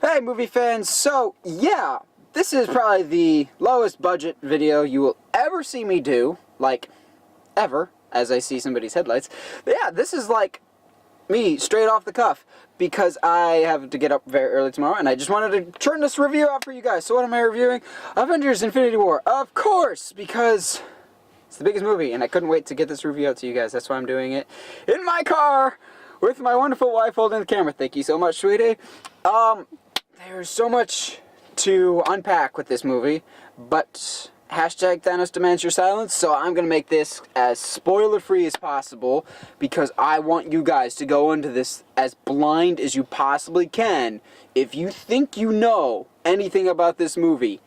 Hey movie fans, so yeah, this is probably the lowest budget video you will ever see me do, like, ever, as I see somebody's headlights. But yeah, this is like me, straight off the cuff, because I have to get up very early tomorrow, and I just wanted to turn this review out for you guys. So what am I reviewing? Avengers Infinity War, of course, because it's the biggest movie, and I couldn't wait to get this review out to you guys. That's why I'm doing it in my car, with my wonderful wife holding the camera. Thank you so much, sweetie. There's so much to unpack with this movie, but hashtag Thanos demands your silence, so I'm going to make this as spoiler-free as possible, because I want you guys to go into this as blind as you possibly can. If you think you know anything about this movie,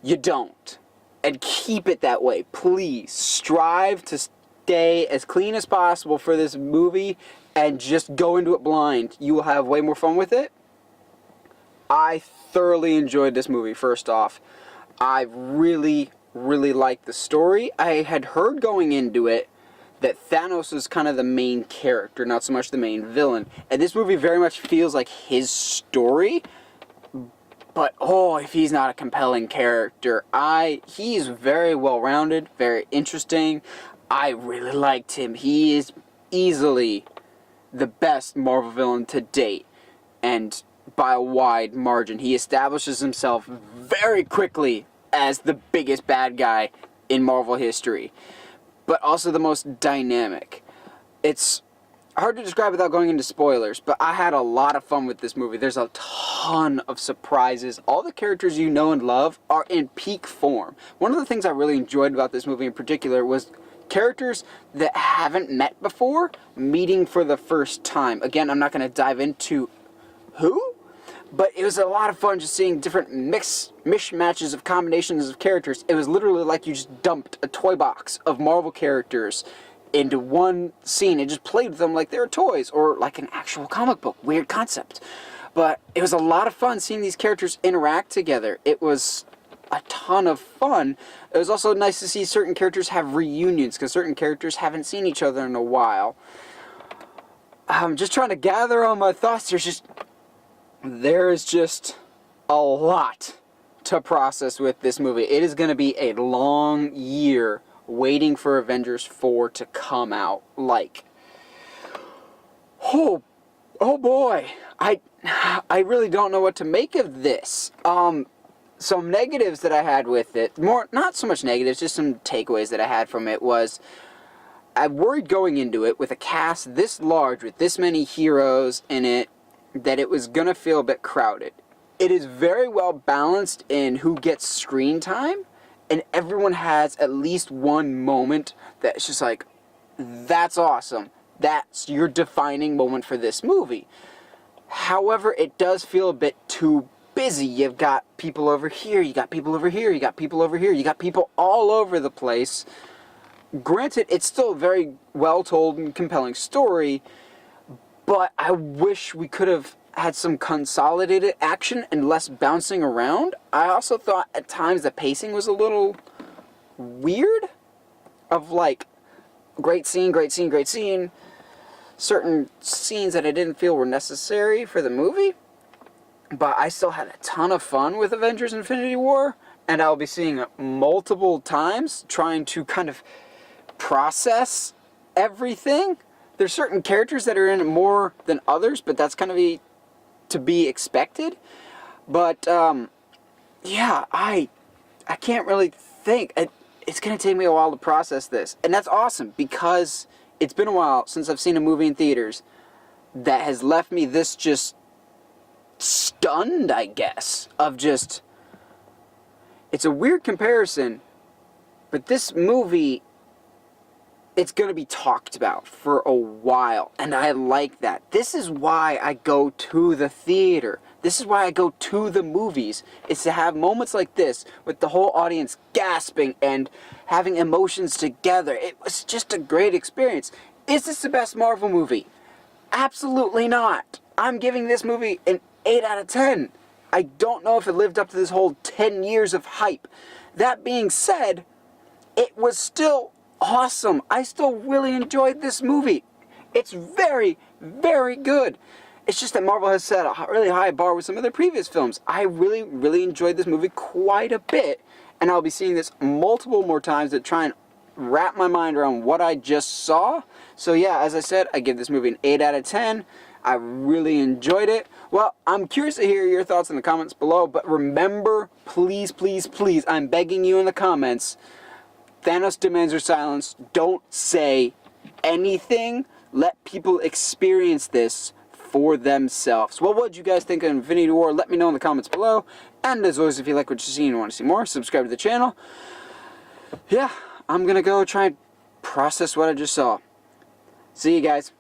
you don't. And keep it that way. Please strive to stay as clean as possible for this movie, and just go into it blind. You will have way more fun with it. I thoroughly enjoyed this movie, first off. I really liked the story. I had heard going into it that Thanos is kind of the main character, not so much the main villain. And this movie very much feels like his story. But, oh, if he's not a compelling character. He's very well-rounded, very interesting. I really liked him. He is easily the best Marvel villain to date. And by a wide margin. He establishes himself very quickly as the biggest bad guy in Marvel history, but also the most dynamic. It's hard to describe without going into spoilers, but I had a lot of fun with this movie. There's a ton of surprises. All the characters you know and love are in peak form. One of the things I really enjoyed about this movie in particular was characters that haven't met before meeting for the first time. Again, I'm not going to dive into who? But it was a lot of fun just seeing different mishmatches of combinations of characters. It was literally like you just dumped a toy box of Marvel characters into one scene and just played with them like they were toys or like an actual comic book. Weird concept. But it was a lot of fun seeing these characters interact together. It was a ton of fun. It was also nice to see certain characters have reunions, because certain characters haven't seen each other in a while. I'm just trying to gather all my thoughts. There is just a lot to process with this movie. It is going to be a long year waiting for Avengers 4 to come out. Like, oh boy, I really don't know what to make of this. Some negatives that I had with it, not so much negatives, just some takeaways that I had from it was, I worried going into it with a cast this large, with this many heroes in it, that it was going to feel a bit crowded. It is very well balanced in who gets screen time, and everyone has at least one moment that's just like, that's awesome. That's your defining moment for this movie. However, it does feel a bit too busy. You've got people over here, you got people over here, you got people over here, you got people all over the place. Granted, it's still a very well-told and compelling story, but I wish we could have had some consolidated action and less bouncing around. I also thought at times the pacing was a little weird. Of like, great scene, great scene, great scene. Certain scenes that I didn't feel were necessary for the movie. But I still had a ton of fun with Avengers Infinity War. And I'll be seeing it multiple times, trying to kind of process everything. There's certain characters that are in it more than others, but that's kind of to be expected. But, yeah, I can't really think. It's going to take me a while to process this. And that's awesome, because it's been a while since I've seen a movie in theaters that has left me this just stunned, I guess, of just... It's a weird comparison, but this movie... it's going to be talked about for a while, and I like that. This is why I go to the theater. This is why I go to the movies. It's to have moments like this with the whole audience gasping and having emotions together. It was just a great experience. Is this the best Marvel movie? Absolutely not. I'm giving this movie an 8 out of 10. I don't know if it lived up to this whole 10 years of hype. That being said, it was still awesome. I still really enjoyed this movie. It's very, very good. It's just that Marvel has set a really high bar with some of their previous films. I really, really enjoyed this movie quite a bit, and I'll be seeing this multiple more times to try and wrap my mind around what I just saw. So yeah, as I said, I give this movie an 8 out of 10. I really enjoyed it. Well, I'm curious to hear your thoughts in the comments below, but remember, please, please, please, I'm begging you in the comments, Thanos demands your silence. Don't say anything. Let people experience this for themselves. Well, what did you guys think of Infinity War? Let me know in the comments below. And as always, if you like what you see and want to see more, subscribe to the channel. Yeah, I'm gonna go try and process what I just saw. See you guys.